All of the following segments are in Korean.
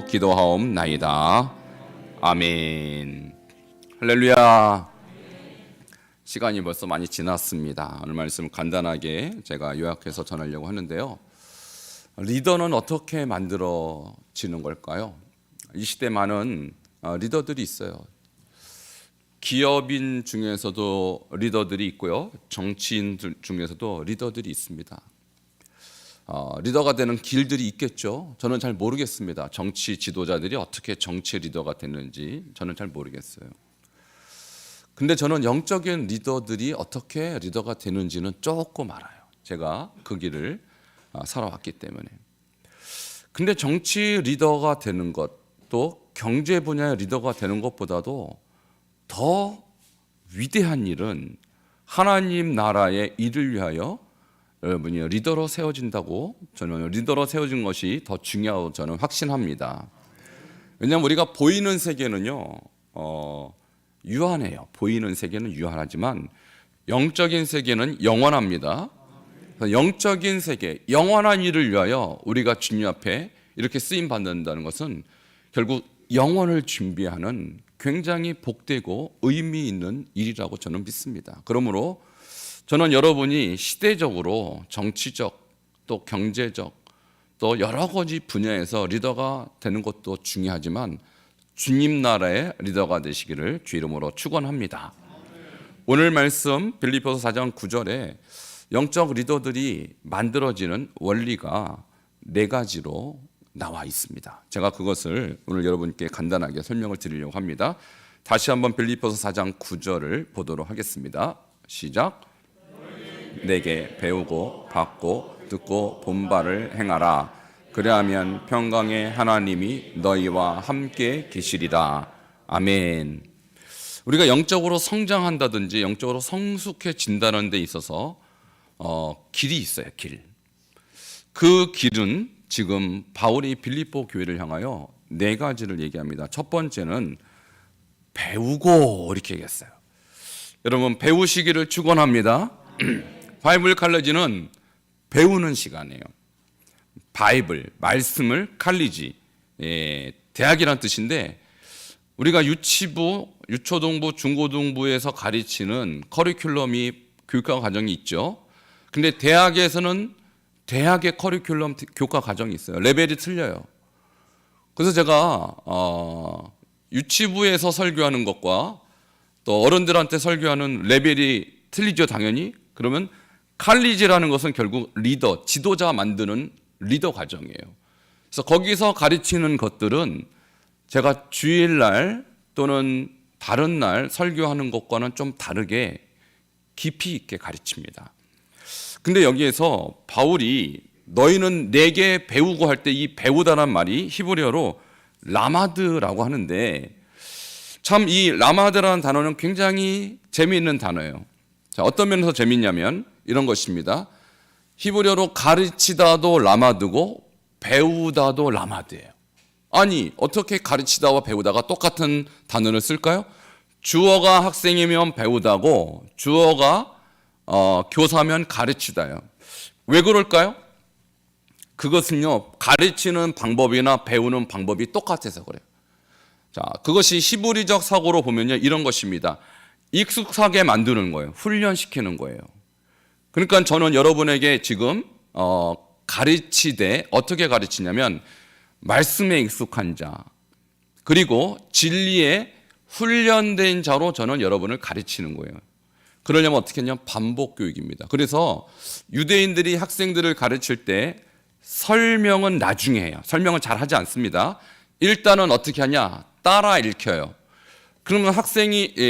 기도하옵나이다. 아멘. 할렐루야. 시간이 벌써 많이 지났습니다. 오늘 말씀 간단하게 제가 요약해서 전하려고 하는데요. 리더는 어떻게 만들어지는 걸까요? 이 시대 많은 리더들이 있어요. 기업인 중에서도 리더들이 있고요. 정치인 중에서도 리더들이 있습니다. 리더가 되는 길들이 있겠죠. 저는 잘 모르겠습니다. 정치 지도자들이 어떻게 정치 리더가 됐는지 저는 잘 모르겠어요. 근데 저는 영적인 리더들이 어떻게 리더가 되는지는 조금 알아요. 제가 그 길을 살아왔기 때문에. 근데 정치 리더가 되는 것, 또 경제 분야의 리더가 되는 것보다도 더 위대한 일은 하나님 나라의 일을 위하여 여러분이 리더로 세워진다고, 저는 리더로 세워진 것이 더 중요하다고 저는 확신합니다. 왜냐하면 우리가 보이는 세계는요, 유한해요. 보이는 세계는 유한하지만 영적인 세계는 영원합니다. 영적인 세계, 영원한 일을 위하여 우리가 주님 앞에 이렇게 쓰임 받는다는 것은 결국 영원을 준비하는 굉장히 복되고 의미 있는 일이라고 저는 믿습니다. 그러므로 저는 여러분이 시대적으로 정치적 또 경제적 또 여러 가지 분야에서 리더가 되는 것도 중요하지만 주님 나라의 리더가 되시기를 주 이름으로 축원합니다. 오늘 말씀 빌립보서 4장 9절에 영적 리더들이 만들어지는 원리가 4가지로 나와 있습니다. 제가 그것을 오늘 여러분께 간단하게 설명을 드리려고 합니다. 다시 한번 빌립보서 4장 9절을 보도록 하겠습니다. 시작. 내게 배우고 받고 듣고 본 바를 행하라. 그리하면 평강의 하나님이 너희와 함께 계시리라. 아멘. 우리가 영적으로 성장한다든지 영적으로 성숙해진다는 데 있어서 길이 있어요. 길. 그 길은 지금 바울이 빌립보 교회를 향하여 4가지를 얘기합니다. 첫 번째는 배우고 이렇게 얘기했어요. 여러분 배우시기를 축원합니다. 바이블 칼리지는 배우는 시간이에요. 바이블, 말씀을 칼리지, 대학이란 뜻인데 우리가 유치부, 유초등부, 중고등부에서 가르치는 커리큘럼이 교육과 과정이 있죠. 근데 대학에서는 대학의 커리큘럼 교과 과정이 있어요. 레벨이 틀려요. 그래서 제가 유치부에서 설교하는 것과 또 어른들한테 설교하는 레벨이 틀리죠, 당연히. 그러면 칼리지라는 것은 결국 리더, 지도자 만드는 리더 과정이에요. 그래서 거기서 가르치는 것들은 제가 주일날 또는 다른 날 설교하는 것과는 좀 다르게 깊이 있게 가르칩니다. 근데 여기에서 바울이 너희는 내게 배우고 할 때 이 배우다란 말이 히브리어로 라마드라고 하는데 참 이 라마드라는 단어는 굉장히 재미있는 단어예요. 자, 어떤 면에서 재미있냐면 이런 것입니다. 히브리어로 가르치다도 라마드고 배우다도 라마드예요. 아니 어떻게 가르치다와 배우다가 똑같은 단어를 쓸까요? 주어가 학생이면 배우다고 주어가 교사면 가르치다예요. 왜 그럴까요? 그것은요 가르치는 방법이나 배우는 방법이 똑같아서 그래요. 자, 그것이 히브리적 사고로 보면요 이런 것입니다. 익숙하게 만드는 거예요. 훈련시키는 거예요. 그러니까 저는 여러분에게 지금 가르치되 어떻게 가르치냐면 말씀에 익숙한 자 그리고 진리에 훈련된 자로 저는 여러분을 가르치는 거예요. 그러려면 어떻게 하냐면 반복 교육입니다. 그래서 유대인들이 학생들을 가르칠 때 설명은 나중에 해요. 설명을 잘 하지 않습니다. 일단은 어떻게 하냐? 따라 읽혀요. 그러면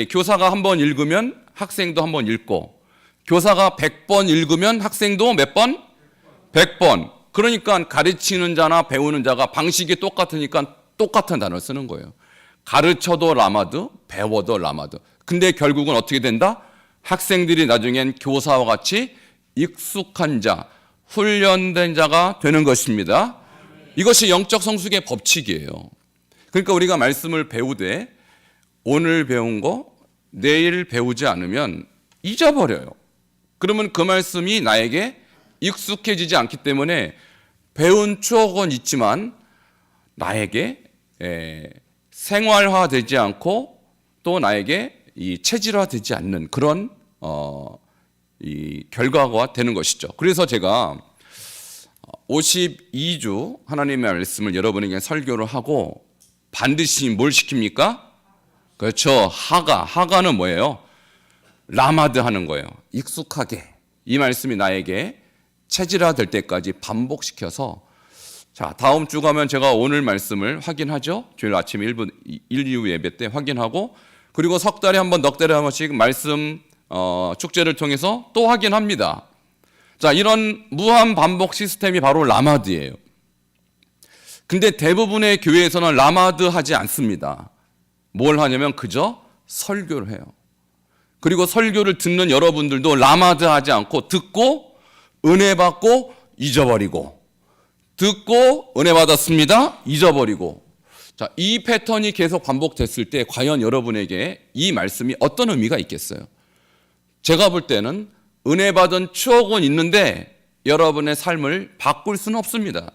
교사가 한 번 읽으면 학생도 한 번 읽고 교사가 100번 읽으면 학생도 몇 번? 100번. 그러니까 가르치는 자나 배우는 자가 방식이 똑같으니까 똑같은 단어를 쓰는 거예요. 가르쳐도 라마드, 배워도 라마드. 근데 결국은 어떻게 된다? 학생들이 나중엔 교사와 같이 익숙한 자, 훈련된 자가 되는 것입니다. 이것이 영적 성숙의 법칙이에요. 그러니까 우리가 말씀을 배우되 오늘 배운 거 내일 배우지 않으면 잊어버려요. 그러면 그 말씀이 나에게 익숙해지지 않기 때문에 배운 추억은 있지만 나에게 생활화되지 않고 또 나에게 이 체질화되지 않는 그런 이 결과가 되는 것이죠. 그래서 제가 52주 하나님의 말씀을 여러분에게 설교를 하고 반드시 뭘 시킵니까? 그렇죠. 하가는 뭐예요? 라마드 하는 거예요. 익숙하게 이 말씀이 나에게 체질화될 때까지 반복시켜서, 자, 다음 주 가면 제가 오늘 말씀을 확인하죠. 주일 아침 1부 1, 2부 예배 때 확인하고, 그리고 석 달에 한 번, 넉 달에 한 번씩 말씀 축제를 통해서 또 확인합니다. 자, 이런 무한 반복 시스템이 바로 라마드예요. 근데 대부분의 교회에서는 라마드 하지 않습니다. 뭘 하냐면 그저 설교를 해요. 그리고 설교를 듣는 여러분들도 라마드 하지 않고 듣고 은혜 받고 잊어버리고, 듣고 은혜 받았습니다, 잊어버리고. 자, 이 패턴이 계속 반복됐을 때 과연 여러분에게 이 말씀이 어떤 의미가 있겠어요? 제가 볼 때는 은혜 받은 추억은 있는데 여러분의 삶을 바꿀 수는 없습니다.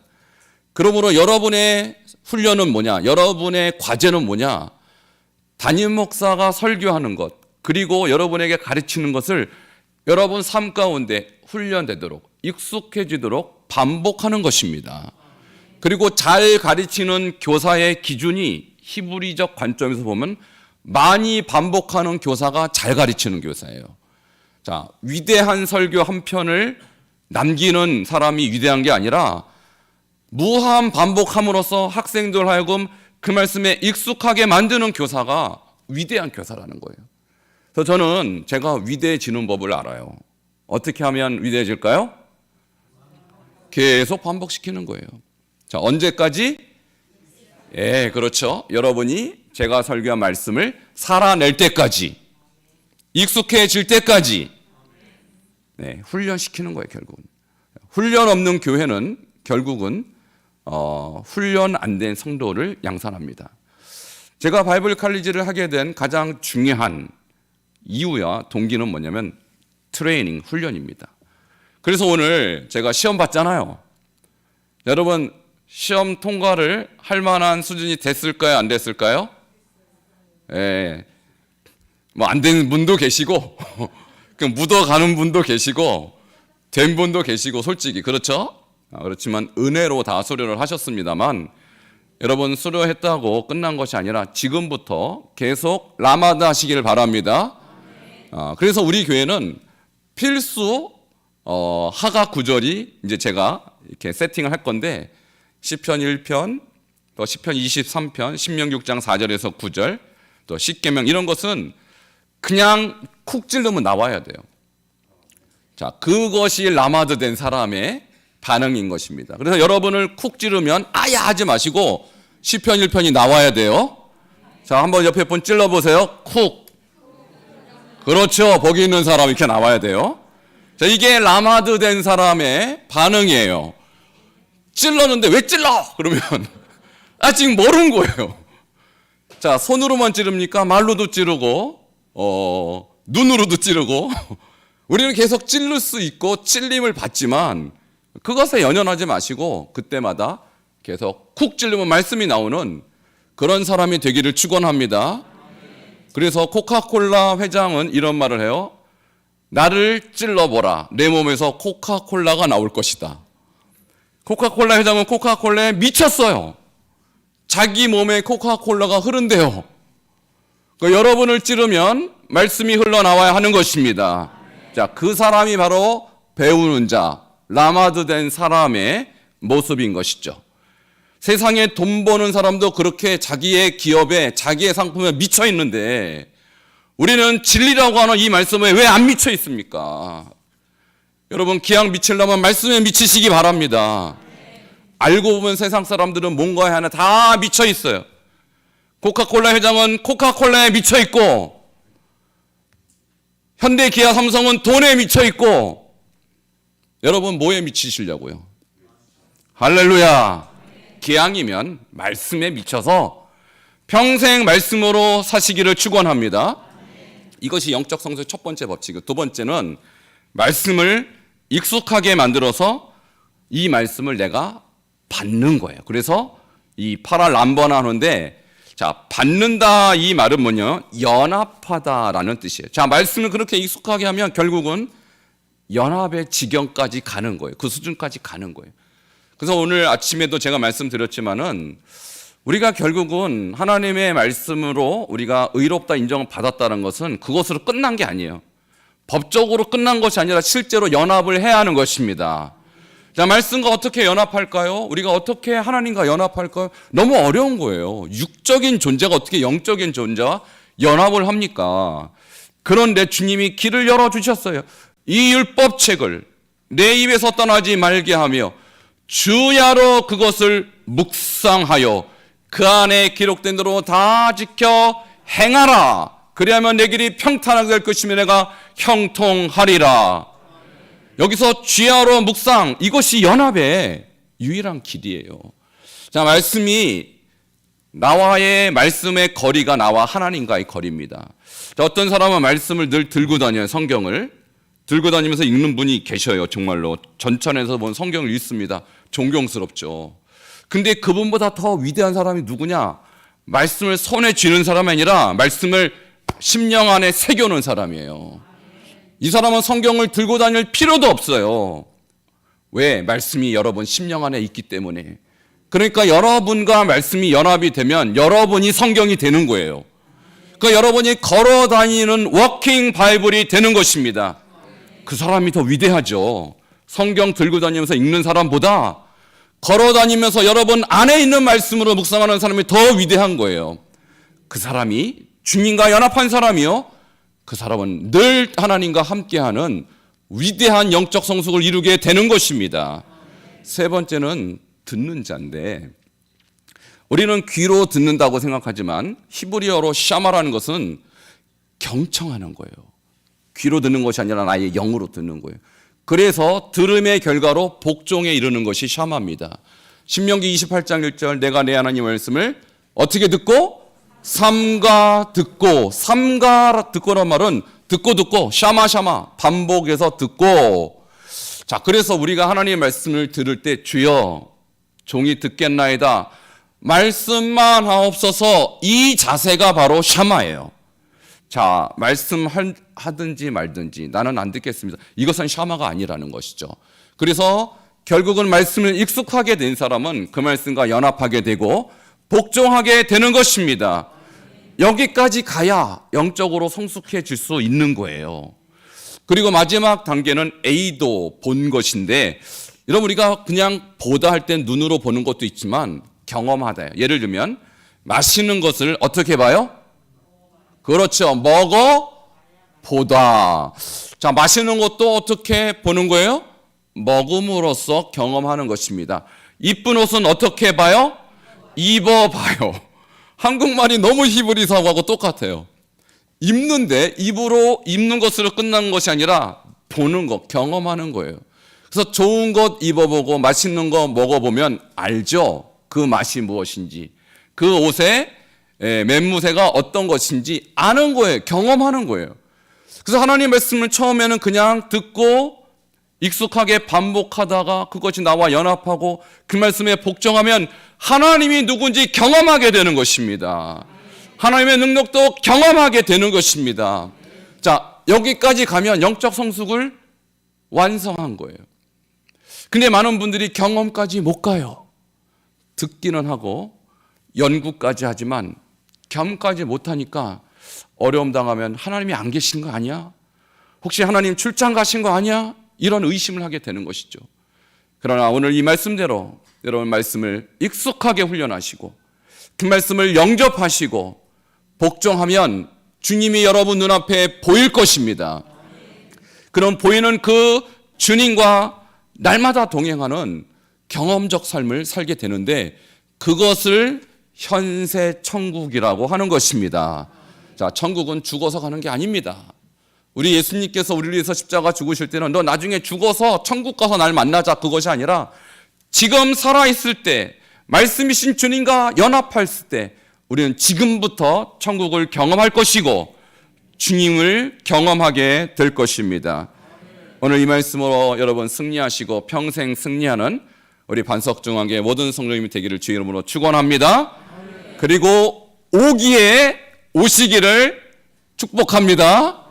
그러므로 여러분의 훈련은 뭐냐? 여러분의 과제는 뭐냐? 담임 목사가 설교하는 것, 그리고 여러분에게 가르치는 것을 여러분 삶 가운데 훈련되도록, 익숙해지도록 반복하는 것입니다. 그리고 잘 가르치는 교사의 기준이 히브리적 관점에서 보면 많이 반복하는 교사가 잘 가르치는 교사예요. 자, 위대한 설교 한 편을 남기는 사람이 위대한 게 아니라 무한 반복함으로써 학생들 하여금 그 말씀에 익숙하게 만드는 교사가 위대한 교사라는 거예요. 그래서 저는 제가 위대해지는 법을 알아요. 어떻게 하면 위대해질까요? 계속 반복시키는 거예요. 자, 언제까지? 그렇죠. 여러분이 제가 설교한 말씀을 살아낼 때까지, 익숙해질 때까지 훈련시키는 거예요, 결국은. 훈련 없는 교회는 결국은 훈련 안 된 성도를 양산합니다. 제가 바이블 칼리지를 하게 된 가장 중요한 이유야 동기는 뭐냐면 트레이닝, 훈련입니다. 그래서 오늘 제가 시험 봤잖아요. 여러분, 시험 통과를 할 만한 수준이 됐을까요, 안 됐을까요? 뭐 안 된 분도 계시고 묻어가는 분도 계시고 된 분도 계시고, 솔직히 그렇죠? 그렇지만 은혜로 다 수료를 하셨습니다만, 여러분 수료했다고 끝난 것이 아니라 지금부터 계속 라마드 하시기를 바랍니다. 그래서 우리 교회는 필수 하가 구절이 이제 제가 이렇게 세팅을 할 건데, 시편 1편, 또 시편 23편, 신명 6장 4절에서 9절, 또 십계명, 이런 것은 그냥 쿡 찌르면 나와야 돼요. 자, 그것이 라마드 된 사람의 반응인 것입니다. 그래서 여러분을 쿡 찌르면 아야 하지 마시고 시편 1편이 나와야 돼요. 자, 한번 옆에 분 찔러보세요. 쿡. 그렇죠. 거기 있는 사람 이렇게 나와야 돼요. 자, 이게 라마드 된 사람의 반응이에요. 찔렀는데 왜 찔러? 그러면 지금 모르는 거예요. 자, 손으로만 찌릅니까? 말로도 찌르고 눈으로도 찌르고 우리는 계속 찔릴 수 있고 찔림을 받지만 그것에 연연하지 마시고 그때마다 계속 쿡 찔르면 말씀이 나오는 그런 사람이 되기를 축원합니다. 그래서 코카콜라 회장은 이런 말을 해요. 나를 찔러보라. 내 몸에서 코카콜라가 나올 것이다. 코카콜라 회장은 코카콜라에 미쳤어요. 자기 몸에 코카콜라가 흐른대요. 여러분을 찌르면 말씀이 흘러나와야 하는 것입니다. 자, 그 사람이 바로 배우는 자, 라마드 된 사람의 모습인 것이죠. 세상에 돈 버는 사람도 그렇게 자기의 기업에, 자기의 상품에 미쳐 있는데 우리는 진리라고 하는 이 말씀에 왜 안 미쳐 있습니까? 여러분, 기왕 미치려면 말씀에 미치시기 바랍니다. 알고 보면 세상 사람들은 뭔가에 하나 다 미쳐 있어요. 코카콜라 회장은 코카콜라에 미쳐 있고, 현대, 기아, 삼성은 돈에 미쳐 있고, 여러분 뭐에 미치시려고요? 할렐루야. 기왕이면 말씀에 미쳐서 평생 말씀으로 사시기를 축원합니다. 이것이 영적 성수의 첫 번째 법칙이고, 두 번째는 말씀을 익숙하게 만들어서 이 말씀을 내가 받는 거예요. 그래서 이 파랄람번하는데, 자, 받는다 이 말은 뭐냐? 연합하다라는 뜻이에요. 자, 말씀을 그렇게 익숙하게 하면 결국은 연합의 지경까지 가는 거예요. 그 수준까지 가는 거예요. 그래서 오늘 아침에도 제가 말씀드렸지만은 우리가 결국은 하나님의 말씀으로 우리가 의롭다 인정을 받았다는 것은 그것으로 끝난 게 아니에요. 법적으로 끝난 것이 아니라 실제로 연합을 해야 하는 것입니다. 자, 말씀과 어떻게 연합할까요? 우리가 어떻게 하나님과 연합할까요? 너무 어려운 거예요. 육적인 존재가 어떻게 영적인 존재와 연합을 합니까? 그런데 주님이 길을 열어주셨어요. 이 율법책을 내 입에서 떠나지 말게 하며 주야로 그것을 묵상하여 그 안에 기록된 대로 다 지켜 행하라. 그리하면 내 길이 평탄하게 될 것이며 내가 형통하리라. 여기서 주야로 묵상, 이것이 연합의 유일한 길이에요. 자, 말씀이 나와의 말씀의 거리가 나와 하나님과의 거리입니다. 자, 어떤 사람은 말씀을 늘 들고 다녀요. 성경을 들고 다니면서 읽는 분이 계셔요. 정말로 전천에서 본 성경을 읽습니다. 존경스럽죠. 근데 그분보다 더 위대한 사람이 누구냐? 말씀을 손에 쥐는 사람이 아니라 말씀을 심령 안에 새겨놓은 사람이에요. 이 사람은 성경을 들고 다닐 필요도 없어요. 왜? 말씀이 여러분 심령 안에 있기 때문에. 그러니까 여러분과 말씀이 연합이 되면 여러분이 성경이 되는 거예요. 그러니까 여러분이 걸어 다니는 워킹 바이블이 되는 것입니다. 그 사람이 더 위대하죠. 성경 들고 다니면서 읽는 사람보다 걸어 다니면서 여러분 안에 있는 말씀으로 묵상하는 사람이 더 위대한 거예요. 그 사람이 주님과 연합한 사람이요. 그 사람은 늘 하나님과 함께하는 위대한 영적 성숙을 이루게 되는 것입니다. 세 번째는 듣는 자인데, 우리는 귀로 듣는다고 생각하지만 히브리어로 샤마라는 것은 경청하는 거예요. 귀로 듣는 것이 아니라 나의 영으로 듣는 거예요. 그래서 들음의 결과로 복종에 이르는 것이 샤마입니다. 신명기 28장 1절 내가 내 하나님 말씀을 어떻게 듣고? 삼가 듣고. 삼가 듣고란 말은 듣고 샤마 반복해서 듣고. 자, 그래서 우리가 하나님의 말씀을 들을 때 주여 종이 듣겠나이다 말씀만 하옵소서, 이 자세가 바로 샤마예요. 자, 말씀하든지 말든지 나는 안 듣겠습니다. 이것은 샤마가 아니라는 것이죠. 그래서 결국은 말씀을 익숙하게 된 사람은 그 말씀과 연합하게 되고 복종하게 되는 것입니다. 여기까지 가야 영적으로 성숙해질 수 있는 거예요. 그리고 마지막 단계는 A도 본 것인데, 여러분 우리가 그냥 보다 할 땐 눈으로 보는 것도 있지만 경험하다. 예를 들면 맛있는 것을 어떻게 봐요? 그렇죠. 먹어 보다. 자, 맛있는 것도 어떻게 보는 거예요? 먹음으로써 경험하는 것입니다. 이쁜 옷은 어떻게 봐요? 입어봐요. 한국말이 너무 히브리서하고 똑같아요. 입는데 입으로 입는 것으로 끝나는 것이 아니라 보는 것, 경험하는 거예요. 그래서 좋은 것 입어보고 맛있는 거 먹어보면 알죠. 그 맛이 무엇인지, 그 옷의 맨무새가 어떤 것인지 아는 거예요. 경험하는 거예요. 그래서 하나님 말씀을 처음에는 그냥 듣고 익숙하게 반복하다가 그것이 나와 연합하고 그 말씀에 복종하면 하나님이 누군지 경험하게 되는 것입니다. 하나님의 능력도 경험하게 되는 것입니다. 자, 여기까지 가면 영적 성숙을 완성한 거예요. 근데 많은 분들이 경험까지 못 가요. 듣기는 하고 연구까지 하지만 경험까지 못하니까 어려움 당하면 하나님이 안 계신 거 아니야? 혹시 하나님 출장 가신 거 아니야? 이런 의심을 하게 되는 것이죠. 그러나 오늘 이 말씀대로 여러분 말씀을 익숙하게 훈련하시고 그 말씀을 영접하시고 복종하면 주님이 여러분 눈앞에 보일 것입니다. 그럼 보이는 그 주님과 날마다 동행하는 경험적 삶을 살게 되는데 그것을 현세 천국이라고 하는 것입니다. 자, 천국은 죽어서 가는 게 아닙니다. 우리 예수님께서 우리를 위해서 십자가 죽으실 때는 너 나중에 죽어서 천국 가서 날 만나자, 그것이 아니라 지금 살아있을 때 말씀이신 주님과 연합했을 때 우리는 지금부터 천국을 경험할 것이고 주님을 경험하게 될 것입니다. 오늘 이 말씀으로 여러분 승리하시고 평생 승리하는 우리 반석중앙교회 모든 성도님이 되기를 주의 이름으로 축원합니다. 그리고 오기에 오시기를 축복합니다.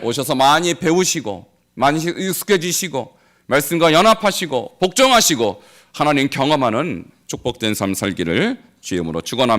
오셔서 많이 배우시고 많이 익숙해지시고 말씀과 연합하시고 복종하시고 하나님 경험하는 축복된 삶 살기를 주의 이름으로 축원합니다.